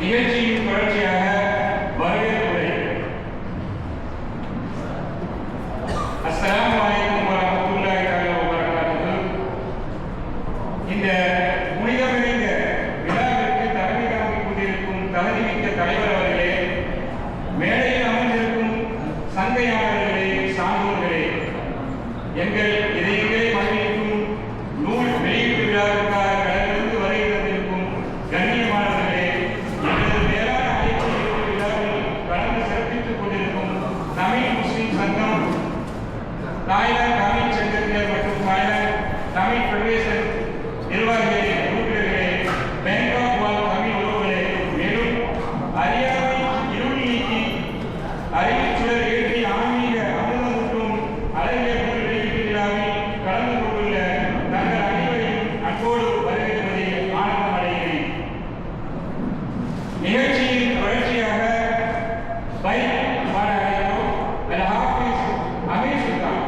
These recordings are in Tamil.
நிகழ்ச்சியின் தொடர்ச்சியாக வரவேற்புரை. அஸ்ஸலாமு அலைக்கும் வரஹ்மத்துல்லாஹி தஆலா வபரகாத்துஹு. இந்த புனித நிறைந்த விழாவிற்கு தலைமை தாங்கிக் கொண்டிருக்கும் தகுதிமிக்க தலைவர் அவர்களே, மேடையில் அமர்ந்திருக்கும் சங்கையாளர்களே, சான்றோர்களே, எங்கள் இதயங்களை மகிழ்விக்கும் நூல் வெளியீட்டு விழாவிற்காக கடலிருந்து வருகை தந்திருக்கும் கண்ணியமானவர்களே, எங்களது மேலான அழைப்பு விழாவில் கலந்து சிறப்பித்துக் கொண்டிருக்கும் தமிழ் முஸ்லிம் சங்கம், தாய்லாந்து தமிழ் சங்கத்தினர் மற்றும் தாய்லாந்து தமிழ் பிரதேச நிர்வாகிகளே, உறுப்பினர்களே, பேங்க் ஆஃப் வால் தமிழ் உறவுகளே, மேலும் அறியாமை இருள் நீக்கி அறிவுச்சுடர் ஏற்றி ஆன்மீக அமுதமூட்டும் அழகிய நூல் வெளியீட்டு விழாவில் கலந்து கொண்டுள்ள தங்கள் அனைவரையும் அன்போடு வரவேற்பதில் ஆனந்தம் அடைகிறேன். நிகழ்ச்சியின் தொடர்ச்சியாக பைக் பாடகரோ அல்-ஹாஃபிஸ் அமீர் சுல்தான்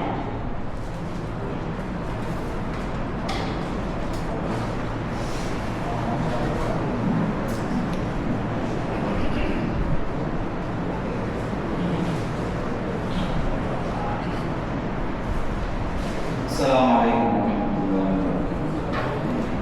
السلام عليكم ورحمة الله وبركاته.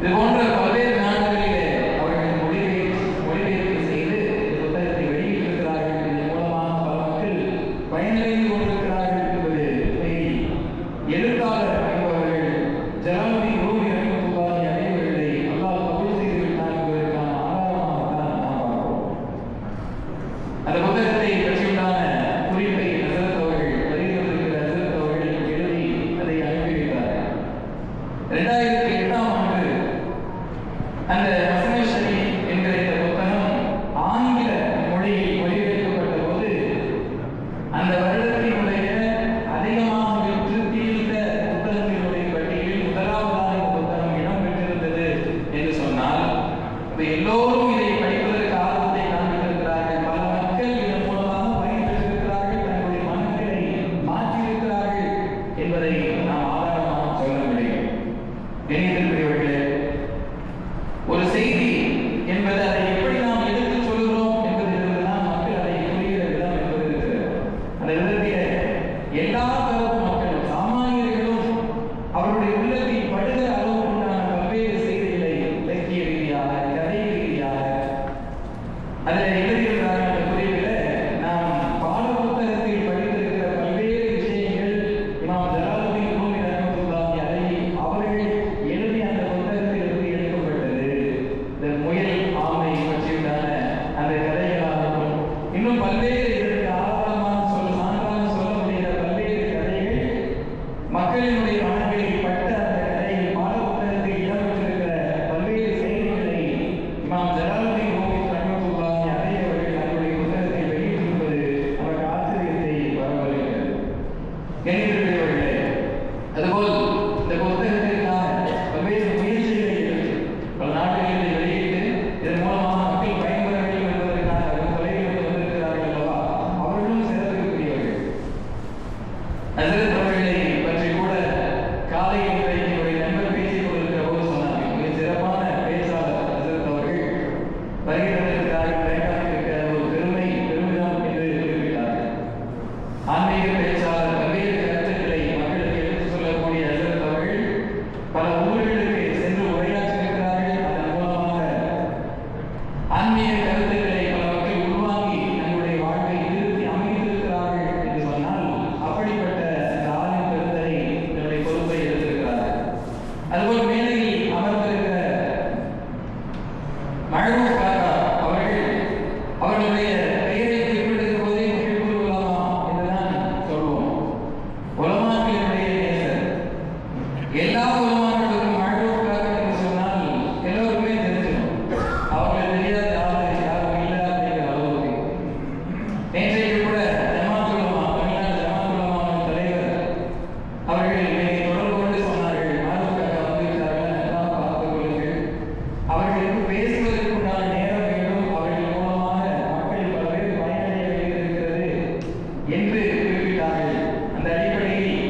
இது போன்ற பல்வேறு நாடுகளிலே அவர்கள் மொழிபெயர்ப்பு செய்து இந்த புத்தகத்தை வெளியிட்டிருக்கிறார்கள். இதன் மூலமாக பல மக்கள் பயனடைந்து கொண்டிருக்கிறார்கள் என்பது உண்மையை எழுத்தாளர் என்பவர்கள் ஜலாலுதீன் ரூமி ரஹ்மத்துல்லாஹி அலைஹி அல்லாஹ் கபூல் செய்து விட்டார் என்பதற்கான ஆதாரமாகத்தான் நாம் பார்க்கிறோம். அந்த புத்தகத்தை பற்றியுண்டான குறிப்பை ஹஸரத் அவர்கள் பதிவிட்டிருக்கிற ஹஸரத் அவர்கள் எழுதி அதை அனுப்பி வைத்தார்கள். 2008ஆம் ஆண்டு அந்த மஸ்னவி ஷரீஃப் என்கிற இந்த புத்தகம் ஆங்கில மொழியில் மொழிபெயர்க்கப்பட்ட போது அந்த வருடத்தினுடைய அதிகமாக விற்று தீர்ந்த புத்தகங்களுடைய பட்டியலில் முதலாவதாக இந்த புத்தகம் இடம் பெற்றிருந்தது என்று சொன்னால் எல்லோரும் இதை படிப்பதற்கு ஆர்வத்தை காண்பித்திருக்கிறார்கள். பல மக்கள் இதன் மூலமாக பயன்பெற்றிருக்கிறார்கள், தங்களுடைய மனங்களை மாற்றியிருக்கிறார்கள் என்பதை நாம் ஆதாரமாக சொல்ல முடியும். கணிதத்திற்குரியவர்களே, ஒரு செய்தி என்பது அதை எப்படி நாம் எடுத்து சொல்கிறோம் என்பதிலிருந்துதான் மக்கள் அதை புரிகிற விதம் என்பது இருக்கிறது. அந்த விதத்திலே எல்லா தரப்பு மக்களும் சாமானியர்களும் அவருடைய உள்ளத்தில் படுகிற அளவுக்கு உண்டான பல்வேறு செய்திகளை இலக்கிய ரீதியாக கதை ரீதியாக அதில் எழுதியிருக்கிறார்கள். என்ற குறிப்பில் நாம் பாட புத்தகத்தில் படித்திருக்கிற பல்வேறு விஷயங்கள் இமாம் ஜலாலுதீன் ரூமி ரஹ்மத்துல்லாஹி அலைஹி அவர்கள் எழுதிய அந்த புத்தகத்திலிருந்து எடுக்கப்பட்டது. இந்த முயல் ஆமை பற்றியுண்டான அந்த கதைகளாகட்டும், இன்னும் பல்வேறு இதற்கு ஆதாரமாக சான்றாக சொல்ல முடிகிற பல்வேறு கதைகள் மக்களினுடைய மனங்களில் பட்ட அந்த கதைகள் பாட புத்தகத்தில் இடம்பெற்றிருக்கிற பல்வேறு செய்திகளை இமாம் ஜலாலுதீன் ரூமி ரஹ்மத்துல்லாஹி அலைஹி அவர்கள் தன்னுடைய புத்தகத்தில் வெளியிட்டிருப்பது நமக்கு ஆச்சரியத்தை வரவழைக்கிறது. கணிதத்திற்குரியவர்களே, அதுபோல் இந்த புத்தகத்திற்காக பல்வேறு முயற்சிகளை எடுத்து பல நாடுகளில் இதை வெளியிட்டு இதன் மூலமாக மக்கள் பயன்பெற வேண்டும் என்பதற்கான தொலைவில் வந்திருக்கிறார்கள் அல்லவா, அவர்களும் சிறப்பிற்குரியவர்கள். ஹஸரத் அவர்களை பற்றி கூட காலையில் என்னுடைய நண்பர் பேசிக் கொண்டிருக்கிற போது சொன்னார்கள், மிக சிறப்பான பேச்சாளர் ஹஸரத் அவர்கள், வருகிறதற்காக பேங்காக்கிற்கு ஒரு பெருமிதம் என்று குறிப்பிட்டார்கள். ஆன்மீக பேச்சாளர், பல்வேறு கருத்துக்களை மக்களுக்கு எடுத்துச் சொல்லக்கூடிய ஹஸரத் அவர்கள் பல ஊர்களுக்கு சென்று உரையாற்றியிருக்கிறார்கள். அதன் மூலமாக ஆன்மீக கருத்துக்களை பல மக்கள் உருவாக்கி தங்களுடைய வாழ்வை திருத்தி அமைத்திருக்கிறார்கள் என்று சொன்னால் அப்படிப்பட்ட அந்த ஆலிம் பெருந்தரை தன்னுடைய பொறுப்பை எடுத்திருக்கிறார்கள். அதுபோல் மேடையில் அமர்ந்திருக்கிற மஹ்ரூப் காக்கா அவர்களுடைய பெயரை குறிப்பிடுகிற போதே முஹிப்புல் உலமா என்றுதான் சொல்வோம். உலமாக்களினுடைய நேசர். எல்லா உலமாக்களுக்கும் மஹ்ரூப் காக்கா என்று சொன்னால் எல்லோருமே தெரிஞ்சிடும். அவர்கள் தெரியாத யாரும் இல்லை அப்படிங்கிற அளவுக்கு. நேற்றைக்கு கூட ஜமாத்துல் உலமா, தமிழ்நாடு ஜமாத்துல் உலமாவின் தலைவர் அவர்கள் என்னை தொடர்பு கொண்டு சொன்னார்கள், மஹ்ரூப் காக்கா வந்திருக்கிறார்கள், நன்றாக பார்த்துக் கொள்ளுங்கள், அவர்களுக்கு பேசுவதற்கு உண்டான நேரம் வேண்டும், அவர்கள் மூலமாக மக்கள் பல்வேறு பயனடைய வேண்டியிருக்கிறது என்று குறிப்பிட்டார்கள். அந்த அடிப்படையில்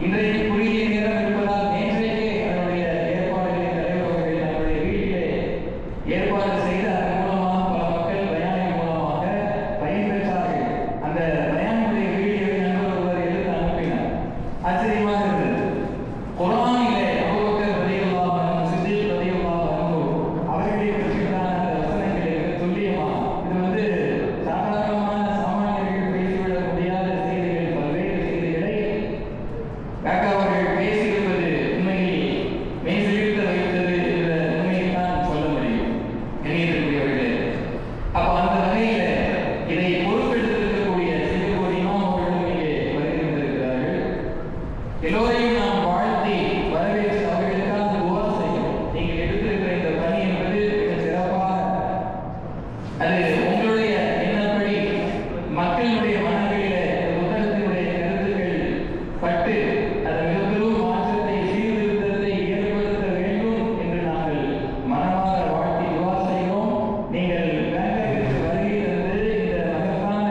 இன்றைக்கு குறுகிய நேரம் இருப்பதால் நேற்றைக்கே அதனுடைய ஏற்பாடுகளை தலைவர் அவர்கள் தன்னுடைய வீட்டிலே ஏற்பாடு செய்து அதன் மூலமாக பல மக்கள் பயானின் மூலமாக பயன்பெற்றார்கள். அந்த பயானுடைய வீடியோவை நண்பர் ஒருவர் எடுத்து அனுப்பினார். ஆச்சரியமாக இருந்தது. குர்ஆனிலே அபூபக்கர் ரலியல்லாஹு அன்ஹு, சித்தீக் ரலியல்லாஹு அன்ஹு அவர்களை பற்றியுண்டான அந்த வசனங்களை மிக துல்லியமாக, இது சாதாரணமான சாமானியர்கள் பேசிவிட முடியாத செய்திகள், பல்வேறு செய்திகளை காக்கா அவர்கள் பேசியிருப்பது உண்மையில் மெய்சிலிர்க்க வைத்தது என்ற உண்மையைத்தான் சொல்ல முடியும். கணிதத்திற்குரியவர்களே, அப்போ அந்த வகையில் இதை பொறுப்பெடுத்திருக்கக்கூடிய சிங்கப்பூர் இமாம் அவர்களும் இங்கே வருகின்றிருக்கிறார்கள். எல்லோரையும் நாம் வாழ்த்தி வரவேற்று அவர்களுக்காக துஆ செய்கிறோம். நீங்கள் எடுத்திருக்கிற இந்த பணி என்பது மிக சிறப்பாக, அது உங்களுடைய எண்ணப்படி மக்களுடைய மனங்களிலே இந்த புத்தகத்தினுடைய கருத்துக்கள் பட்டு அது மிகப்பெரும் மாற்றத்தை, சீர்திருத்தத்தை ஏற்படுத்த வேண்டும் என்று நாங்கள் மனமாற வாழ்த்தி துஆ செய்கிறோம். நீங்கள் பேங்காக்கிற்கு வருகை தந்து இந்த மகத்தான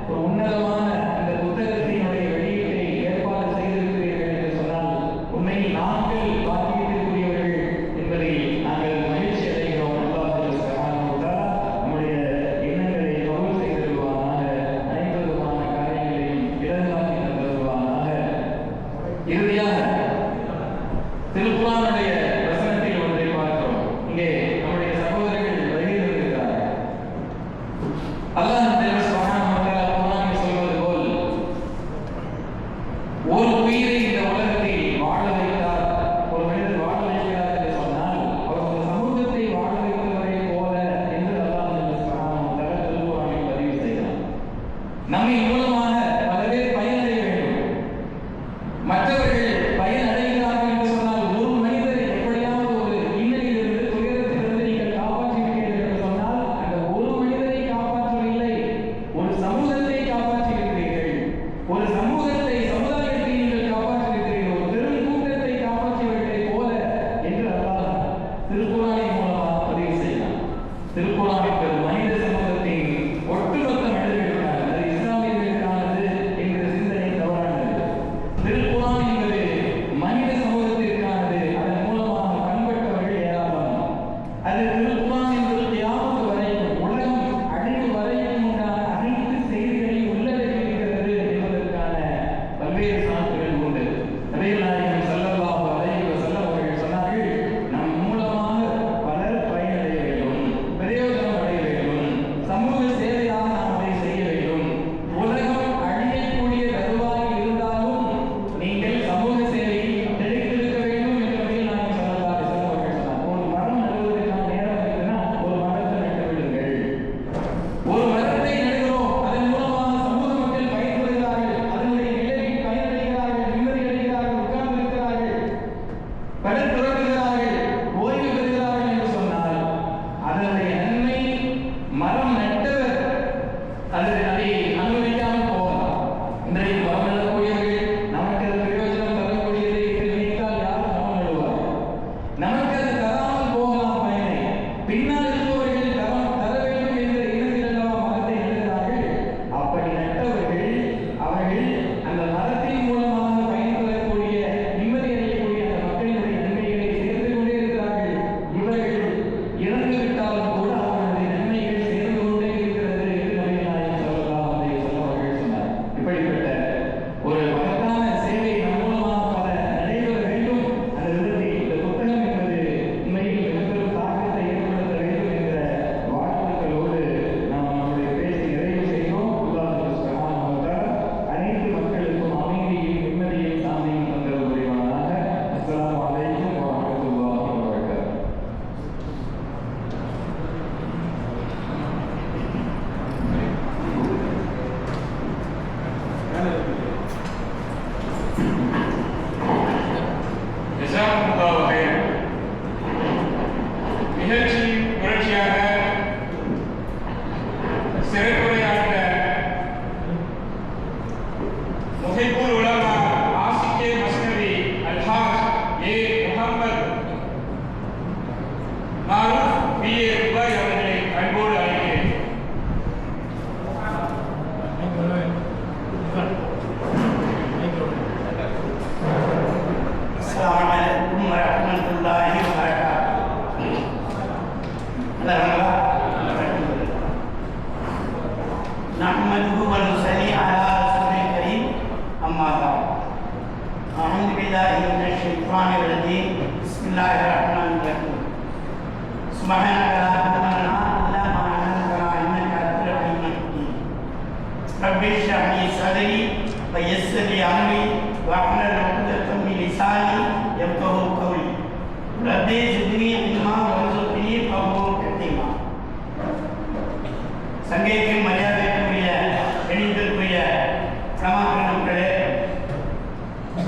ஒரு உன்னதமான அந்த புத்தகத்தினுடைய வெளியீட்டை ஏற்பாடு செய்திருக்கிறீர்கள் என்று சொன்னால் உண்மையில் நாங்கள் பாக்கியத்திற்குரியவர்கள் என்பதை நாங்கள் மகிழ்ச்சி அடைகிறோம். அல்லாஹ் சுப்ஹானஹு வ தஆலா நம்முடைய எண்ணங்களை கபூல் செய்திருவானாக, அனைத்து விதமான காரியங்களையும் இலகுவாக்கி தந்தருவானாக. இறுதியாக திருக்குர்ஆனுடைய வசனத்தில் ஒன்றை பார்க்கிறோம். ஒரு உயிரை இந்த உலகத்தில் வாழ வைத்தார், ஒரு மனிதர் வாழ வைக்கிறார் என்று சொன்னால் அவர் ஒரு சமூகத்தை வாழ வைத்தவரை போல என்று அல்லாஹ் திருக்குர்ஆனில் பதிவு செய்கிறார். நம்மை மூலமாக பல பேர் பயனடைய வேண்டும். மற்றவர்கள் பயனடைகிறார்கள் என்று சொன்னால் ஒரு மனிதரை எப்படியாவது ஒரு இன்னலிலிருந்து துயரத்திலிருந்து நீங்கள் காப்பாற்றுகிறீர்கள் என்று சொன்னால் அந்த ஒரு மனிதரை காப்பாற்றவில்லை, ஒரு சமூகத்தை காப்பாற்றுகிறீர்கள். ஒரு சமூகத்தை சமுதாயத்தை நீங்கள் காப்பாற்றுகிறீர்கள், ஒரு பெரும் கூட்டத்தை காப்பாற்றியவர்களை போல என்று அல்லாஹ் திருக்குர்ஆனின் மூலமாக பதிவு செய்கிறார். திருக்குர்ஆன் என்பது மனித சமூகத்தின் ஒட்டுமொத்த மனிதர்களுக்கான, அது இஸ்லாமியர்களுக்கானது என்கிற சிந்தனை தவறானது. திருக்குர்ஆன் என்பது மனித சமூகத்திற்கானது, அதன் மூலமாக பண்பட்டவர்கள் ஏராளம். அது திருக்குர்ஆன் என்பது கியாமத் வரைக்கும், உலகம் அழிவு வரைக்கும் உண்டான அனைத்து செய்திகளையும் உள்ளடக்கியிருக்கிறது என்பதற்கான பல்வேறு சான்றுகள் உண்டு. நபிகள் நாயகம் ஸல்லல்லாஹு அலைஹி வஸல்லம் அவர்கள் சொன்னார்கள், நம் மூலமாக பலர் பயனடைய வேண்டும், பிரயோஜனம் அடைய வேண்டும், சமூக சேவையாக நாம் அதை செய்ய வேண்டும். உலகம் அழியக்கூடிய தருவாயில் இருந்தாலும் நீங்கள் சமூக சேவையில் திளைத்திருக்க வேண்டும் என்று நபிகள் நாயகம் ஸல்லல்லாஹு அலைஹி வஸல்லம் அவர்கள் சொன்னார். ஒரு மரம் நடுவதற்கான நேரம் இருக்குன்னா ஒரு மரத்தை நட்டு விடுங்கள். ஒரு மரத்தை நடுகிறோம், அதன் மூலமாக சமூக மக்கள் பயன்படுகிறார்கள், அதனுடைய நிலையில் பயனடைகிறார்கள், நிம்மதி அடைகிறார்கள், உட்கார்ந்திருக்கிறார்கள், பலர் துறக்கிறார்கள், ஓய்வு பெறுகிறார்கள் என்று சொன்னால் அதனுடைய நன்மை மரம் நட்டவர் அதை அனுமதிக்காமல் போகலாம். இன்றைக்கு மரம் நடக்கூடியவர்கள் நமக்கு அது பிரயோஜனம் தரக்கூடியதை நினைத்தால் யார் மரம் நடுவார்கள்? நமக்கு அது தராமல் போகலாம் பயனை. பின்னால் இருப்பவர்கள் தர வேண்டும் என்ற எண்ணத்தில் அல்லவா மரத்தை நடுகிறார்கள். அப்படி நட்டவர்கள் அவர்கள் அந்த மரத்தின் மூலமாக பயன்பெறக்கூடிய, நிம்மதி அடையக்கூடிய அந்த மக்களினுடைய நன்மைகளை சேர்த்து கொண்டே இருக்கிறார்கள். இவர்கள் இறந்துவிட்டாலும் கூட அவர்களுடைய நன்மைகள் சேர்ந்து கொண்டே இருக்கிறது என்று நபிகள் நாயகம் ஸல்லல்லாஹு அலைஹி வஸல்லம் அவர்கள் சொன்னார். இப்படிப்பட்ட ஒரு மகத்தான சேவை நம் மூலமாக பல நடைபெற வேண்டும். அந்த விதத்தில் இந்த புத்தகம் என்பது உண்மையில் மிகப்பெரும் தாக்கத்தை ஏற்படுத்த வேண்டும் என்ற வாழ்த்துக்களோடு நாம் நம்முடைய பேச்சை நிறைவு செய்தோம். அல்லாஹ் சுப்ஹானஹு வ தஆலா அனைத்து மக்களுக்கும் அமைதியையும் நிம்மதியையும் சாந்தியும் தந்தருள் புரிவானாக. அஸ்ஸலாமு அலைக்கும் வ ரஹ்மத்துல்லாஹி வ பரகாத்துஹு. ஜஸாக்குமுல்லாஹு ஹைரன். நிகழ்ச்சியின் புரட்சியாக சிறப்புரையாற்ற முஹிப்புல் உலமா ஆசிகே மஸ்னவி அல்ஹாஜ் ஏ முஹம்மத் மாரூஃப் பிஏ ருபாய் அவர்களை அன்போடு அழைக்கிறேன். السلام عليكم ورحمة الله وبركاته. نحمده ونصلي على رسول الكريم أما بعد. أعوذ بالله من الشيطان الرجيم. بسم الله الرحمن الرحيم. سبحانك لا علم لنا إلا ما علمتنا إنك أنت العليم الحكيم. رب اشرح لي صدري ويسر لي أمري واحلل عقدة من لساني يفقهوا قولي. رب زدني علما وارزقني قولا كريما. சங்கைக்கு மரியாதைக்குரிய எண்ணிற்குரிய சமாதானங்களே,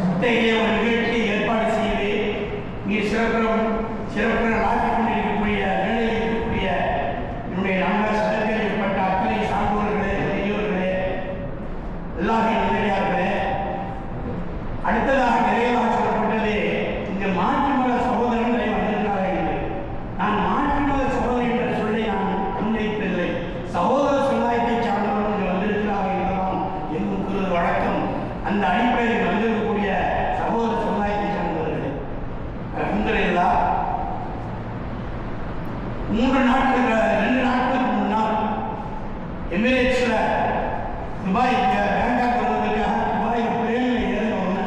இத்தகைய ஒரு நிகழ்ச்சியை ஏற்பாடு செய்து நீ சிறப்பு ஆக்கிக் கொண்டிருக்கக்கூடிய வேலையில் இருக்கக்கூடிய என்னுடைய நண்பர் சதத்தில் ஏற்பட்ட அத்தனை சான்றோர்களே, பெரியோர்களே, எல்லாரையும் நல்லடியார்களே, அடுத்ததாக நிறைவாக சொல்லப்பட்டது இங்கு மாற்று மத சகோதரர்களை வந்திருக்கிறார்கள் என்று. நான் மாற்று மத சகோதரர் என்ற சொல்லை நான் முன்வைப்பதில்லை. சகோதர சமுதாயத்தை சார்ந்தவர்கள் இங்கு வந்திருக்கிறார்கள் என்றுதான் எங்களுக்கு ஒரு வழக்கம். அந்த அடிப்படையில் வந்திருக்கக்கூடிய சகோதர சமுதாயத்தை சார்ந்தவர்கள் அல்ஹம்துலில்லாஹ் 2 நாட்களுக்கு முன்னால் எமிரேட்ஸ்ல துபாய் பேங்காக் வருவதற்காக துபாய் பிளேனில் ஏறினோன்னு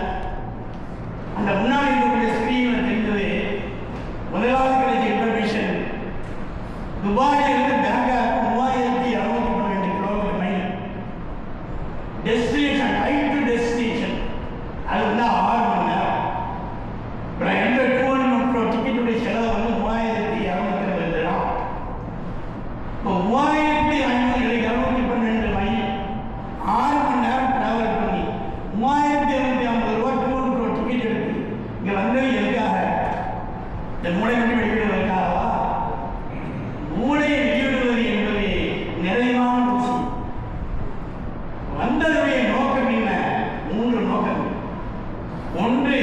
ஒன்று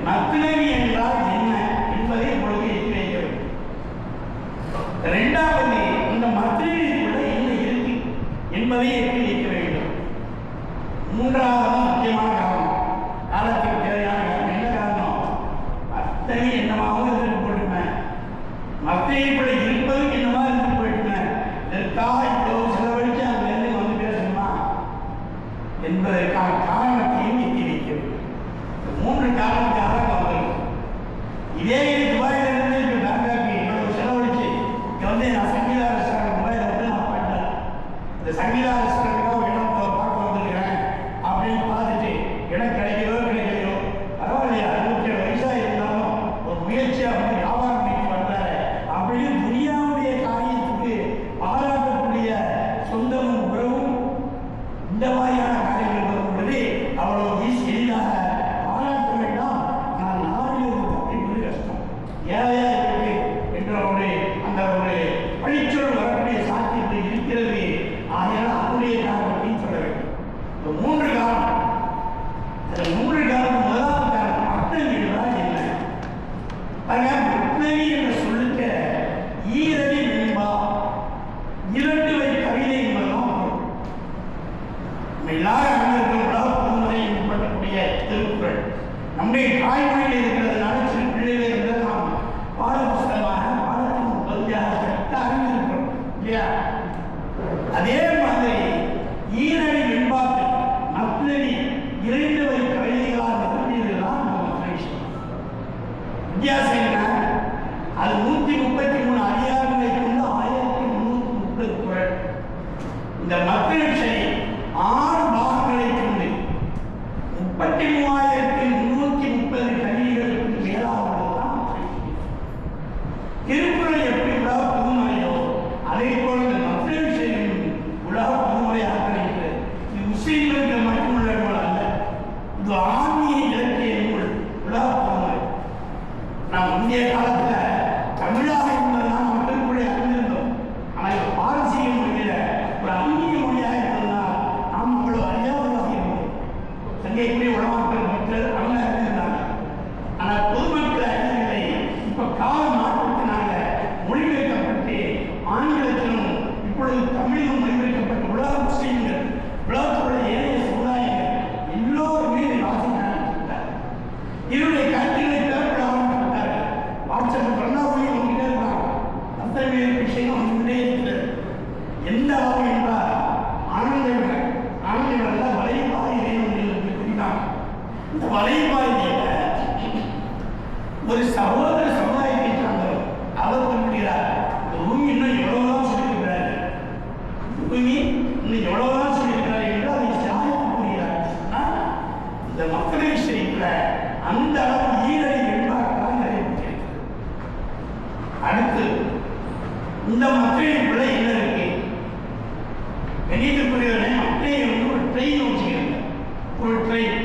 மத்னவி என்றால் என்ன என்பதை இப்பொழுது எத்தி வைக்க வேண்டும். இரண்டாவது இந்த மத்னவிக்குள்ள என்ன இருக்கு என்பதை எத்தி வைக்க வேண்டும். மூன்றாவது முக்கியமான காலத்துக்கு தேவையான என்ன காரணம்? மத்னவி என்னமாகவும் இருந்து போட்டுமே, மத்னவிக்குள்ள இருப்பதுக்கு என்னமா இருந்து போயிட்டுமே, இதற்காக இவ்வளவு செலவழிச்சு அங்கிருந்து வந்து பேசணுமா என்பதற்கான காரணத்தையும் எத்தி வைக்க வேண்டும். மூன்று காரணத்துக்காக வந்தது. இதே துபாயில இருந்து இப்போ டாக்காக்கு இவ்வளவு செலவழிச்சு இங்கே வந்து நான் சங்கீதா ரெஸ்டாரண்ட் துபாயில வந்து நான் பண்ணேன். இந்த சங்கீதா ரெஸ்டாரண்ட்டுக்காக இடம் பார்க்க வந்துருக்கிறேன் அப்படின்னு பார்த்துட்டு இடம் கிடைக்கலையோ பரவாயில்லையா, 27 வயசாக இருந்தாலும் ஒரு முயற்சியாக வந்து வியாபாரம் பண்ணி வர்றாரு அப்படின்னு துனியாவுடைய காரியத்துக்கு பாராட்டக்கூடிய சொந்தமும் உறவும் இந்த மாதிரியான காரியங்கள் வரும் பொழுது அவ்வளவு எளிதாக பாராட்ட வேண்டாம். நான் நாடுகள் தப்பிப்பது கஷ்டம், ஏழையா இருக்கு என்ற அந்த ஒரு பழிச்சொல் வரக்கூடிய சாத்தியத்தை இருக்கிறது. ஆகையால் அதனுடைய காரணத்தையும் சொல்ல வேண்டும். இந்த மூன்று காரணம், அந்த மூன்று காரணம் முதலாவது காரணம் மத்னவி என்றால் என்ன? மத்னவி என்ற சொல்லுக்க ஈரடி வெண்பா, 2 வரி கவிதை என்பதுதான் எல்லாரும் அறிந்திருக்கிறவர்களால் புதுமுறை ஏற்படக்கூடிய திருக்குறள் நம்முடைய தாய்மொழியில் இருக்கிறதுனால சிறு பிள்ளைகள் என்பதை நாம் பாட புஸ்தகமாக பாடத்தின் பகுதியாக அறிந்திருக்கிறோம் இல்லையா? அதே மாதிரி ஈரடி வெண்பாட்டு மத்னவி 2 வரி கவிதைகளால் நிரம்பியதுதான் வித்தியாசம் என்ன? அது 133 அதிகாரங்களை கொண்டு 1330 குறள். இந்த மத்னவி 6 பாகங்களை கொண்டு 33,330 கவிதைகளுக்கு மேலானதுதான் திருக்குறள். எப்படி உலக புதுமுறையோ அதே போல இந்த மத்னவி உலக புதுமுறையாக இருக்கிறது. இது முஸ்லீம்களுக்கு மட்டுமுள்ள நூல் அல்ல, இது ஆன்மீக இலக்கிய நூல், உலக புதுமுறை. நாம் இந்திய காலத்தில் தமிழாக இருந்ததுதான் நம்ம திருக்குறளை அறிந்திருந்தோம். ஆனால் இப்போ பாரசீக மொழியில ஒரு ஆன்மீக மொழியாக இருந்ததுனால் நாம் அவ்வளவு அறியாததாக இருந்தோம். சங்கைக்குரிய உலமாக்கள் மக்கள் அவங்க அறிந்திருந்தாங்க, ஆனால் பொதுமக்கள் அறிந்ததில்லை. இப்போ கால மாற்றத்தினால மொழிபெயர்க்கப்பட்டு ஆங்கிலத்திலும் இப்பொழுது தமிழிலும் மொழிபெயர்க்கப்பட்டு உலக முஸ்லீம்கள், உலகத்துடைய ஏனைய சமுதாயங்கள் எல்லோருமே இதை வாசிக்க ஆரம்பித்தார். இதனுடைய கருத்துக்களை பேர்பட ஆரம்பித்தார்கள். வாட்ஸ்அப் பிரணாமொழி வந்துகிட்டே இருக்கிறாங்க. அத்தனை விஷயம் வந்துகிட்டே இருக்கிறது. எந்த அளவு என்றால் ஆனந்தவர்கள் வலைப்பாதை தெரிந்தாங்க. இந்த வலைப்பாதையில ஒரு சகோதர சமுதாயத்தை சார்ந்தவர் அவர் சொல்கிறார், பூமி இன்னும் எவ்வளவுதான் சொல்லியிருக்கிறார், பூமி இன்னும் எவ்வளவுதான் சொல்லியிருக்கிறார் என்று அதை சாதித்து கூறுகிறார். இந்த மக்கள் விஷயத்தில் அந்த அளவு ஈரடி வெண்பாக்களால் நிறைவேற்றிருக்கிறது. அடுத்து இந்த மக்களுக்குள்ள என்ன இருக்கு? கணிதக்குரியவனை மக்களே வந்து ஒரு ட்ரெயின் வச்சுக்கிறாங்க. ஒரு ட்ரெயின்,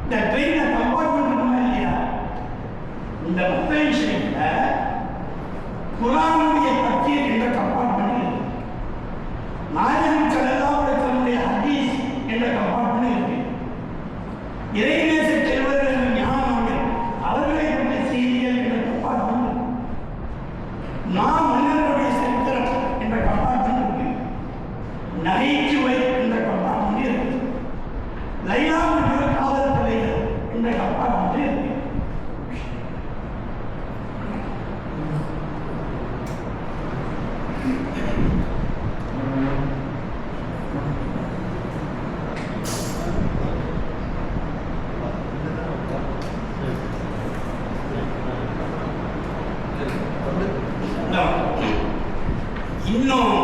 இந்த ட்ரெயினை கம்பார்ட்மெண்ட் இருக்குமா இல்லையா? இந்த மக்கள் விஷயத்தில் குரானுடைய தப்சீர் என்ற கம்பார்ட்மெண்ட் இருக்கு, நாயகம் ஸல்லல்லாஹு அலைஹி வஸல்லம் ஹதீஸ் என்ற கம்பார்ட்மெண்ட் இருக்கு, இறைநேச செல்வர்கள் ஞானங்கள் அவர்களை கொண்ட செய்திகள் என்ற கம்பார்ட்மெண்ட் இருக்கு, நாம் மன்னர்களுடைய சரித்திரம் என்ற கம்பார்ட்மெண்ட் இருக்கு, நகைச்சுவை என்ற கம்பார்ட்மெண்ட் இருக்கு, லைலா மற்றும் காதல் பிள்ளைகள் என்ற கம்பார்ட்மெண்ட் இருக்கு. இன்னும்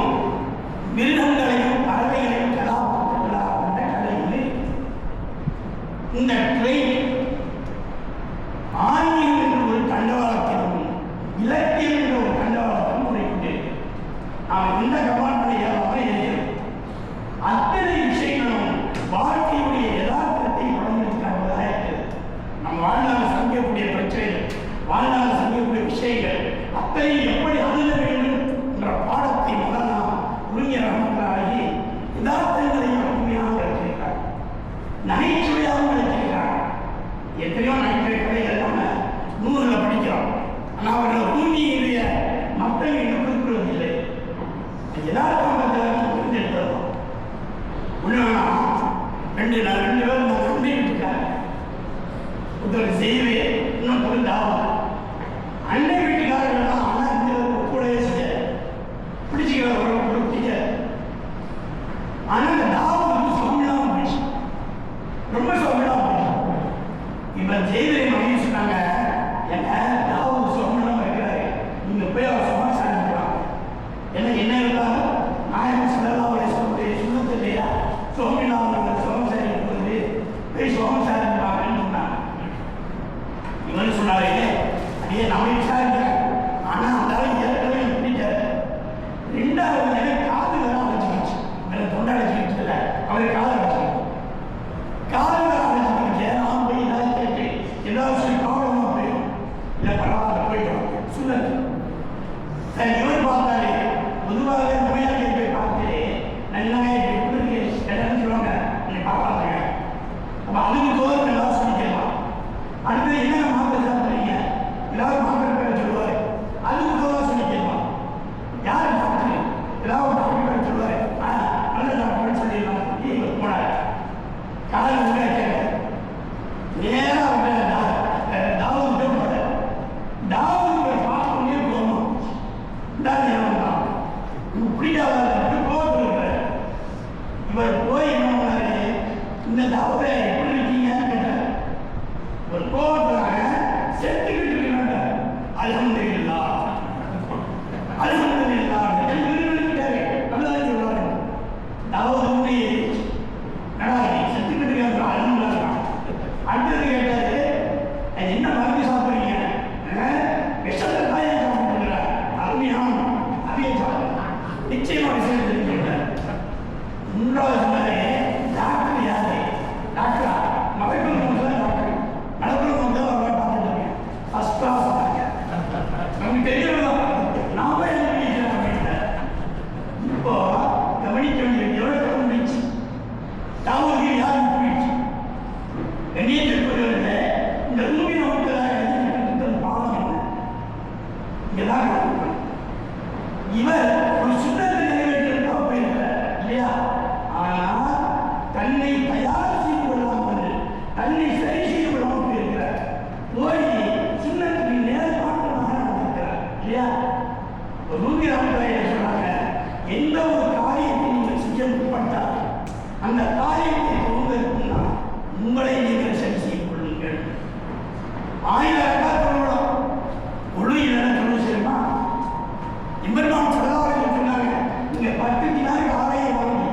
மிருகங்களையும் பறவைகளையும் கலாபாத்திரங்களாக கொண்ட கதையில் இந்த ட்ரெயின் ஆன்மீகம் என்ற ஒரு தண்டவாளத்திலும் இலக்கியம் என்ற ஒரு தண்டவாளத்திலும் உரைக்கின்றது. நாம் இந்த கமாண்டனை ஏதாவது எழுதுகிறோம். அத்தனை விஷயங்களும் வாழ்க்கையுடைய யதார்த்தத்தை வழங்கியிருக்கிறார்களாக இருக்கிறது. நம் வாழ்நாள் சந்திக்கக்கூடிய பிரச்சனைகள், வாழ்நாள் சந்திக்கக்கூடிய விஷயங்கள் அத்தனை எப்படி அணுக வேண்டும் என்ற பாடத்தை முதல் நாம் புரிஞர் ரஹ்மத்துல்லாஹி யதார்த்தங்களையும் அருமையாக வச்சிருக்கிறார், நகைச்சுவையாகவும் வச்சிருக்கிறார். ஒரு செய்தி இன்னும் புரிந்தாகும். அண்டை வீட்டுக்காரர்கள் ஆனால் இந்த கூடவே செய்ய பிடிச்சிக்கிறவர்கள் பிடிக்க. ஆனால் இந்த தாவூதுக்கு சோமிலாம் போயிடுச்சு, ரொம்ப சோமிலாம் போயிடுச்சு. இப்போ செய்தியை மனைவி சொன்னாங்க, என்ன தாவூது சோமிலாம் வைக்கிறாரு, நீங்கள் போய் அவர் சமாச்சாரம் பண்ணுவாங்க. ஏன்னா என்ன இருந்தாலும் நாயகம் ஸல்லல்லாஹு அலைஹி வஸல்லம் சுன்னத்து இல்லையா, சோமிலாம் சோமசாரி போது போய் சோமசாரம் பார்க்கணும்னு சொன்னாங்க. இவன் சொன்னாரு, அதே நம்ம விசாரிக்கிறேன், ஆனால் அந்த ஏற்கனவே பிடிக்காது. ரெண்டாவது எனக்கு காது வர அழைச்சிக்கிச்சு, எனக்கு தொண்டை அழைச்சிக்கிட்டு இல்லை, அவருக்கு காது அழைச்சிக்கிட்டு காது வர அழைச்சிக்கிட்டு நான் போய் ஏதாவது கேட்டு ஏதாவது சொல்லி காவலமாக போயிடும், இல்லை பரவாயில்ல போயிட்டோம் சுண்ணத்து. சரி, இவர் பார்த்தாரு, பொதுவாகவே நோயாளியை போய் பார்த்து நல்லா இப்படி இடம்னு சொல்லுவாங்க, நீங்கள் பார்ப்பாங்க. அப்போ அதுக்கு தோறும் ஏதாவது சொல்லிக்கலாம். அடுத்து என்னென்ன மாத்திரை சாப்பிட்றீங்க, ஏதாவது மாத்திரை பேர் சொல்லுவார், அதுக்கு தோறும் சொல்லிக்கலாம். யார் டாக்டர், ஏதாவது டாக்டர் பேர் சொல்லுவார், நல்ல டாக்டர்னு சொல்லிடலாம். இவர் போனார், காலையில் உள்ள கேட்க நேராக தாவூது போனார். தாவூது போய் பார்க்கணுன்னே போகணும், இதான் ஞாபகம் பிடிக்காத போட்டு இருக்கிறார். இவர் போய் என்ன பண்ணாரு, இந்த தாவூதை எப்படி இருக்கீங்கன்னு கேட்டார். ஒரு கோபத்துக்காக செத்துக்கிட்டு இருக்காங்க, அல்ஹம்துலில்லாஹ் அல்ஹம்துலில்லாஹ் விரும்பிட்டாரு. நல்லதான் சொல்றாரு, தாவூது உண்மை நடா செத்துக்கிட்டு இருக்காங்க, அல்ஹம்துலில்லாஹ். அடுத்தது கேட்டாரு, என்ன மருந்து சாப்பிட்றீங்க, விஷத்தை தாயே சாப்பிட்டுருக்கிற அருமையான அவையை சாப்பிட்றேன், நிச்சயமா விஷயம் தெரிஞ்சுக்கிட்டேன். மூன்றாவது சொன்னாரு, டாக்டர் யாரு, டாக்டரா மகப்பேறு தான் டாக்டர், நடப்புற தான் அவரை பார்த்துட்டு இருக்கேன், ஃபர்ஸ்ட் கிளாஸ் நமக்கு தெரியலாம். நான் போய் என்ன பண்ணிக்கிறேன் அப்படின்ட்டேன். இப்போ கவனிக்க வேண்டிய எவ்வளோ கவனிச்சு தாவூதுக்கு யாரும் போயிடுச்சு. கண்ணியத்திற்குரியவர்களே, இந்த பூமி நமக்கு பாவம் என்ன, இங்கதான் இவர் ஒரு சுண்ணத்தை நிறைவேற்றிருக்காக போயிருக்கிறார் இல்லையா. ஆனால் தன்னை தயார் செய்து கொள்ளாமல், தன்னை சரி செய்து கொள்ளாமல் போயிருக்கிறார். போய் சுண்ணத்துக்கு நேர் மாற்றமாக நடந்திருக்கிறார் இல்லையா. ரூபி ராமராய சொன்னாங்க, எந்த ஒரு காரியத்தை நீங்கள் செய்ய முற்பட்டால் அந்த காரியத்தை துவங்குவதற்குன்னா உங்களை நீங்கள் சரி செய்து கொள்ளுங்கள். 1000 ரக்காத் தொழலாம், ஒழுங்கு நடக்கணும் சரிமா. இம்பர்மான் சகலாவர்கள் சொன்னாங்க, நீங்க 10 தினாருக்கு ஆலையை வாங்கி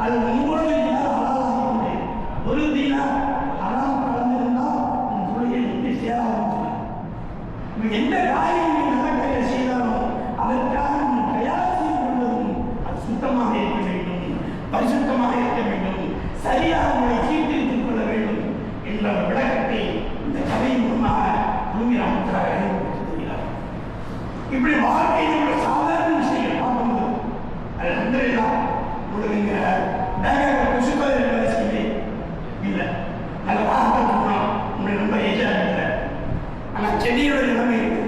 அது 9 தினார் ஹலாலாக கொண்டு 1 தினார் ஹராம் கலந்திருந்தால் உன் தொழிலை எப்படி சேராது. எந்த காரியம் நீ நல்ல கையில் செய்தாலும் அதற்காக நீ தயார் செய்து கொள்வதும் அது சுத்தமாக இருக்க வேண்டும், பரிசுத்தமாக இருக்க வேண்டும், சரியாக உங்களை சீர்திருத்திக் கொள்ள வேண்டும் என்ற விளக்கத்தை இந்த கதையின் மூலமாக பூமி ராமராஜ் அறிமுகப்படுத்துகிறார். இப்படி வாழ்க்கையினுடைய சாதாரண விஷயங்கள் பார்க்கும்போது அல்ஹம்துலில்லாஹ் உங்களுக்கு பேங்காக புசுப்பது வேலை செய்ய இல்லை, நல்ல வார்த்தை போனோம், உங்களுக்கு ரொம்ப ஏஜாக இல்லை. ஆனால் செடியோட நிலைமை இருக்கு,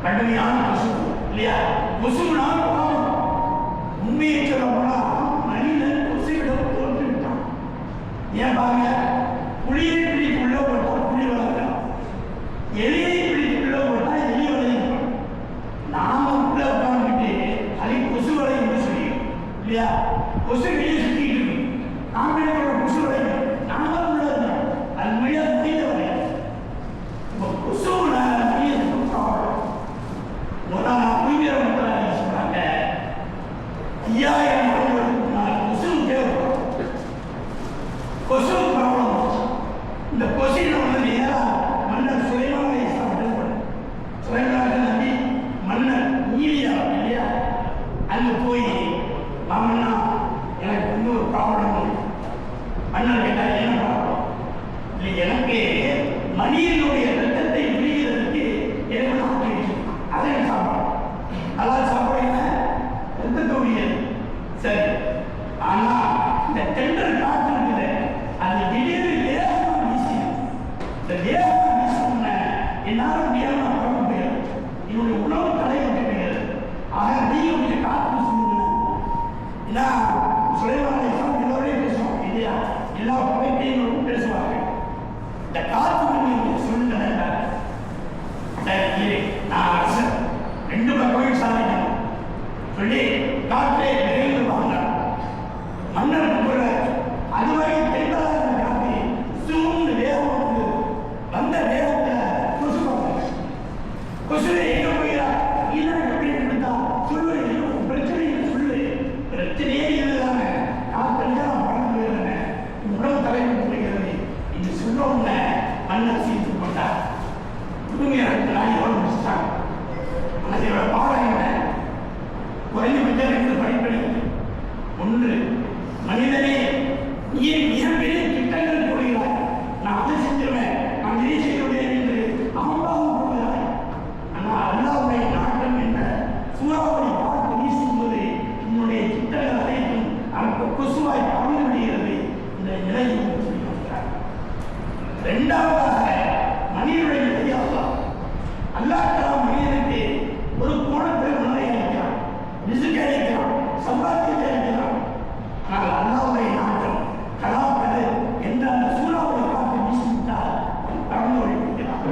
கடுமையான கொசு இல்லையா. கொசுனால் பாவம், உண்மையை சொல்ல போனால் மனிதன் கொசுவிடம் தோற்று விட்டான். ஏன் பாருங்க, புளியை பிடித்து உள்ள போட்டால் புளி வளர்க்கலாம், எலியை பிடித்து உள்ள போட்டால் எலி வளையும். நாம உள்ள உட்காந்துட்டு அதை கொசு வளையும் சொல்லியும் இல்லையா. கொசு வெளியே சுற்றிட்டு இருக்கு, நாம என்ன கொசு வளையும், நாம உள்ள இருக்கோம், அது மொழியாக முடிந்த வரையும். இப்போ கொசுவில் மொழியை சொல்றாங்க, 5000 ஆண்டுகளுக்கு முன்னால் கொசு தேவைப்படும். கொசு ப்ராப்ளம், இந்த கொசுல வந்து நேராக மன்னர் சுலைமான் அலைஹிஸ்ஸலாம் சுலைமான் நபி மன்னர் நீலியா இல்லையா, அங்கே போய் மாமன்னா எனக்கு வந்து ஒரு ப்ராப்ளம். மன்னர் கேட்டால் என்ன ப்ராப்ளம் இல்லை, எனக்கு மனிதனுடைய ரத்தத்தை பிரிகிறதுக்கு எனக்கு ஆக்கிடுச்சு, அதை சாப்பிடும். அதாவது சாப்பிடுங்க ரத்தத்துடைய சரி. ஆனால் இந்த டெண்டர் காற்று இருக்குது, அது திடீர்னு லேசமாக வீசிடும். இந்த லேசமாக வீசணும்னா என்னால் முடியாமல் நான் பரவ முடியாது, என்னுடைய உணவு தலைவிட்டு போயிடுது. ஆக நீங்கள் கொஞ்சம் காற்று வீசுங்க. ஏன்னா சுலைமான் அலைஹிஸ்ஸலாம் எல்லோரையும் பேசுவாங்க இல்லையா, எல்லா படைப்பையும் பேசுவாங்க. இந்த காற்று தூங்கிறாங்க எவ்வளோ முடிச்சிட்டாங்க. ஆனால் இதோட பாடம் என்ன? குறைஞ்சபட்சம் 2 படிப்படி. ஒன்று, மனிதனே நீ மிகப்பெரிய திட்டங்கள் போடுகிறாய், நான் அதை செஞ்சிருவேன், நான் இதை செய்துவிடுவேன் என்று அம்பாவும் போகிறாய். ஆனால் அல்லாஹ்வுடைய நாட்டம் என்ற சூறாவளி பார்த்து வீசும்போது என்னுடைய திட்டங்கள் அனைத்தும் அவருக்கு கொசுவாய் பறந்து விடுகிறது. இந்த நிலையை சொல்லியிருக்கிறார். இரண்டாவதாக மனிதனுடைய நிலை அல்லாஹ் மனிதனுக்கு ஒரு கோணத்தில் உணவை அளிக்கிறான், ரிஸ்க் அளிக்கிறான், சம்பாத்தியத்தை அளிக்கிறான். ஆனால் அல்லாஹ்வுடைய நாட்டம் கலாப்பது என்ற அந்த சூறாவளி பார்த்து வீசிவிட்டால் பறந்து ஒழிக்கிறான்.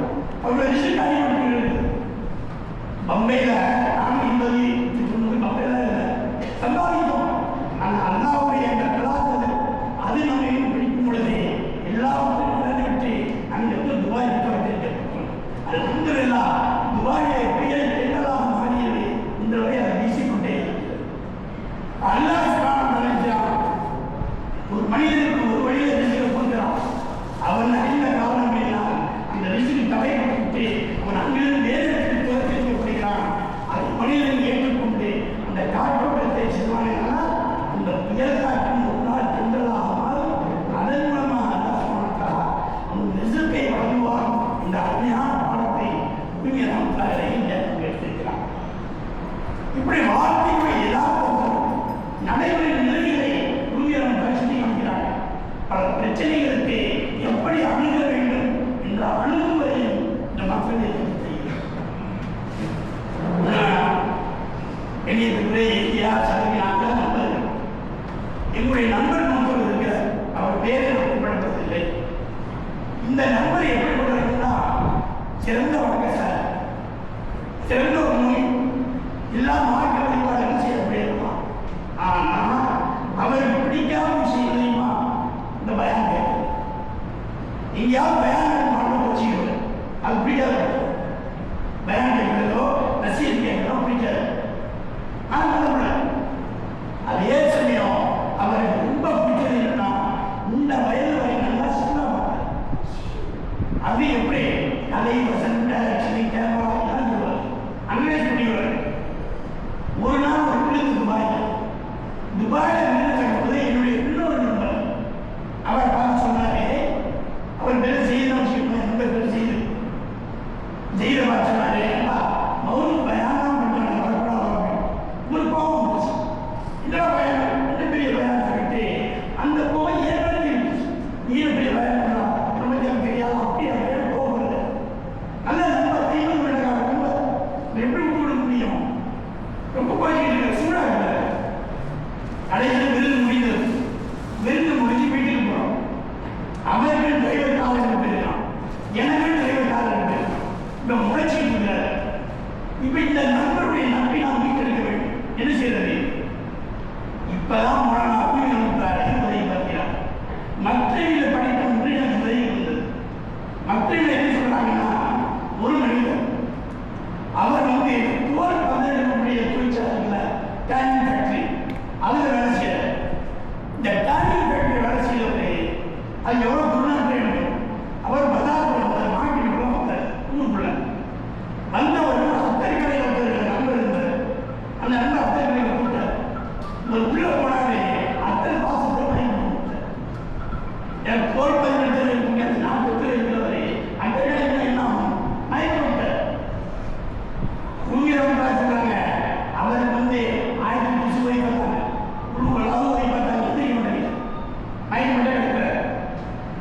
அவருடைய ரிஸ்க் அளிக்கிறது. பம்பையில் நாம் 80 பம்பையில் சம்பாதித்தோம். ஆனால் அல்லாஹ்வுடைய அந்த கலாச்சாரம் அது நம்மை பிடிக்கும் பொழுது எல்லாவற்றையும் நடந்துவிட்டு அங்கிருந்து துபாய் வைத்திருக்கிறோம். அல்ஹம்துலில்லாஹ் துபாயை பெயரை தென்னலாக மாறியது இந்த வரை அதை வீசிக்கொண்டே இருக்கிறது. அல்லாஹ் ஒரு மனிதனுக்கு ஒரு வழியை ரிஸ்கை கொடுக்கிறான். அவன் அறிந்த காரணம் எல்லாம் அந்த ரிஸ்கை தடைப்பட்டு அவன் அங்கிருந்து வேதனைக்கு தோற்கடிக்கப்படுகிறான். அது மனிதன் ஏற்றுக்கொண்டு அந்த காற்றோட்டத்தை செல்வானால் அந்த புயல் காற்றும் ஒரு நாள் தென்றலாக மாறும். அதன் மூலமாக அல்லாஹ் அவன் ரிஸ்கை வழங்குவான். இந்த அருமையான பாடத்தை எடுத்திருக்கிறான். இப்படி வாழ்க்கையுடைய யதார்த்தம் நடைமுறை நிலைகளை குருவியரம் பரிசீலனை காண்கிறார்கள். பல பிரச்சனைகளுக்கு எப்படி அணுக வேண்டும் என்ற அணுகுமுறையும் இந்த மக்கள் நண்பர்கள் எங்களுடைய நண்பர் நண்பர் இருக்கிறார். அவர் பேரை குறிப்பிடப்படவில்லை. இந்த நண்பர் எப்படி கொண்டிருக்கிறா சிறந்த வழக்கசார், சிறந்த ஒரு நோய் எல்லா மாற்ற வழிபாடுகளும் செய்யப்படியிருக்கலாம். ஆனால் அவருக்கு பிடிக்காத விஷயம் தெரியுமா? இந்த பயான் கேட்குது. எங்கேயாவது பயான் மாற்றம் வச்சுக்கிறது அது பிடிக்காது. பயான் கேட்கிறதோ நசீர் கேட்கிறதோ பிடிக்காது. ஆனால் பண்ணக்கூடாது. அதே சமயம் அவருக்கு ரொம்ப பிடிச்சது என்னன்னா இந்த வயது வரை நல்லா சின்ன பார்த்தார். அது எப்படி அதை வசந்த கேமரா எல்லாம் சொல்லுவார். அங்கே சொல்லிடுவார். ஒரு நாள் ஒரு பிள்ளைக்கு துபாயில் நின்று என்னுடைய இன்னொரு நண்பர் அவர் பார்த்து சொன்னாரே, அவர் பேர் செய்யணும் வச்சுக்கோங்க, நண்பர் பேர் செய்து பார்த்து சொன்னாரே, மௌனம் பயானம் பண்ணுறாங்க, வரக்கூடாது. ஒரு கோபம் போச்சு. இதெல்லாம் பயானம் என்ன பெரிய பயானம் சொல்லிட்டு அந்த கோபம் ஏற்படுத்தி நீ பெரிய பயானம் பண்ணா நமக்கு தெரியாது. அப்படி அப்படியே கோபம் வருது. நல்ல நண்பர் 50 வருடக்கான நண்பர் எப்படி விட முடியும்? ரொம்ப போய்கிட்டு சூடாக இல்லை. கடைசியில் விருந்து முடிந்தது. விருந்து முடிஞ்சு வீட்டுக்கு போகிறோம். அவருக்கு டிரைவர் காலர் போயிருக்கான், எனக்கு டிரைவர் காலர் போயிருக்கான். இப்போ முளைச்சிட்டு இருக்கிறார். இப்போ இந்த நண்பருடைய நம்பி நாம் மீட்டெடுக்க வேண்டும். என்ன செய்யறது? இப்பதான் உதவி பார்க்கிறார். மற்றவர்கள் படித்த ஒன்று எனக்கு உதவி இருந்தது. மற்றவர்கள் என்ன சொல்றாங்கன்னா, ஒரு மனிதர் அவர் தோல் பந்தடைய தொழிற்சாலையில் டேனிங் ஃபேக்டரி அதில் வேலை செய்யறார். இந்த டேனிங் ஃபேக்டரி வேலை செய்யறது அது எவ்வளோ துர்நாற்றம் வேண்டும். அவர் பதார்த்தம் மாட்டிட்டு வந்தார். ஊருக்குள்ள வந்தவர் அத்தனை கடையில் ஒருத்தர் நண்பர் இருந்தார். அந்த நண்பர் அத்தனை கடையில் கூட்டார். உள்ள போனாலே அத்தனை வாசத்தை வாங்கி கொடுத்தார். என் தோல் பதினெட்டு இருக்குங்க, நான் தொட்டில் இருக்கிறவரை அந்த கடையில் என்ன ஆகும்? மயக்க விட்டார். சொல்றாங்க அவருக்கு 1000 சுவை பார்த்தாங்க, உருவலாக பார்த்தாங்க, தெரிய மாட்டேங்க மயக்க மட்டும் எடுக்கிறார்.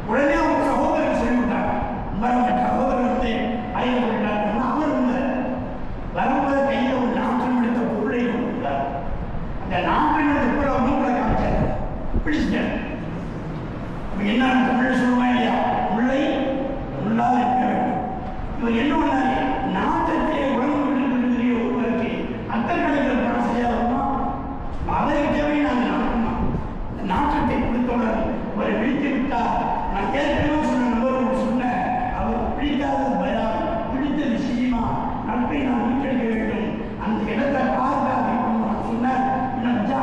உடனே அவங்க சகோதரர் சொல்லிவிட்டாங்க, சகோதரர் ஐயப்பட்டார். அவர் வரும்போது கையில் ஒரு நாட்டம் எடுத்த பொருளை கொடுத்தார். அந்த நாட்டம் எடுத்த பொருளை மூளை காமிச்சார், பிடிச்சிட்டார். என்ன தமிழ் சொல்லுவாங்க இல்லையா, முல்லை முள்ளாக இருக்க வேண்டும். இவர் என்ன பண்ணாரு, நாட்டத்தை உடம்பு விட்டு ஒருவருக்கு அத்தனை கணக்கில் பணம் செய்யாதோம்னா அவர்கிட்டவே நாங்கள் நாட்டணும். இந்த நாட்டத்தை கொடுத்தவுடன் அவரை விழித்து விட்டார். நான் ஏற்கனவே சொன்ன நம்பர் சொன்னேன், அவர் பிடிக்காத பயம், பிடித்த விஷயமா நட்பை நான் மீட்டெடுக்க வேண்டும். அந்த இடத்தை பாதுகாக்க நான் சொன்னேன். நினைச்சா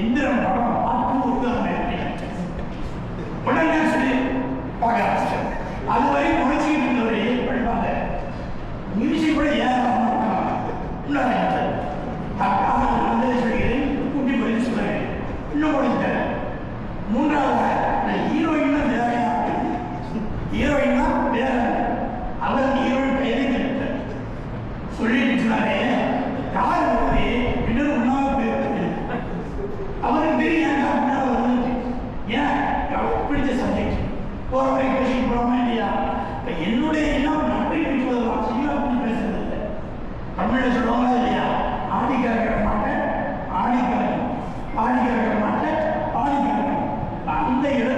எந்திரம் படம் பார்க்கும் ஒரு உடனே சொல்லி பார்க்க ஆரம்பிச்சேன். அதுவரை முளைச்சிக்கிட்டு இருந்தவரையே படிப்பாங்க. ஹீரோயின்னா வேற அவர் ஹீரோயின் பெயரை கேட்டார் சொல்லிட்டு சொன்னாரே கார் போய் இன்னொரு உணவு போயிருக்கு அவருக்கு தெரியும் ஏன் வருது ஏன் அவருக்கு பிடிச்ச சப்ஜெக்ட் போகிற வரைக்கும் பேசிட்டு போகிறோமா இல்லையா இப்போ என்னுடைய எண்ணம் நன்றி பேசுவதெல்லாம் சரியாக அப்படி பேசுறது இல்லை தமிழில் சொல்லுவாங்களா இல்லையா ஆடி கறக்க மாட்டேன் ஆடி கறக்கும் ஆடி கறக்க மாட்டேன் ஆடி கறக்கும் அந்த இடம்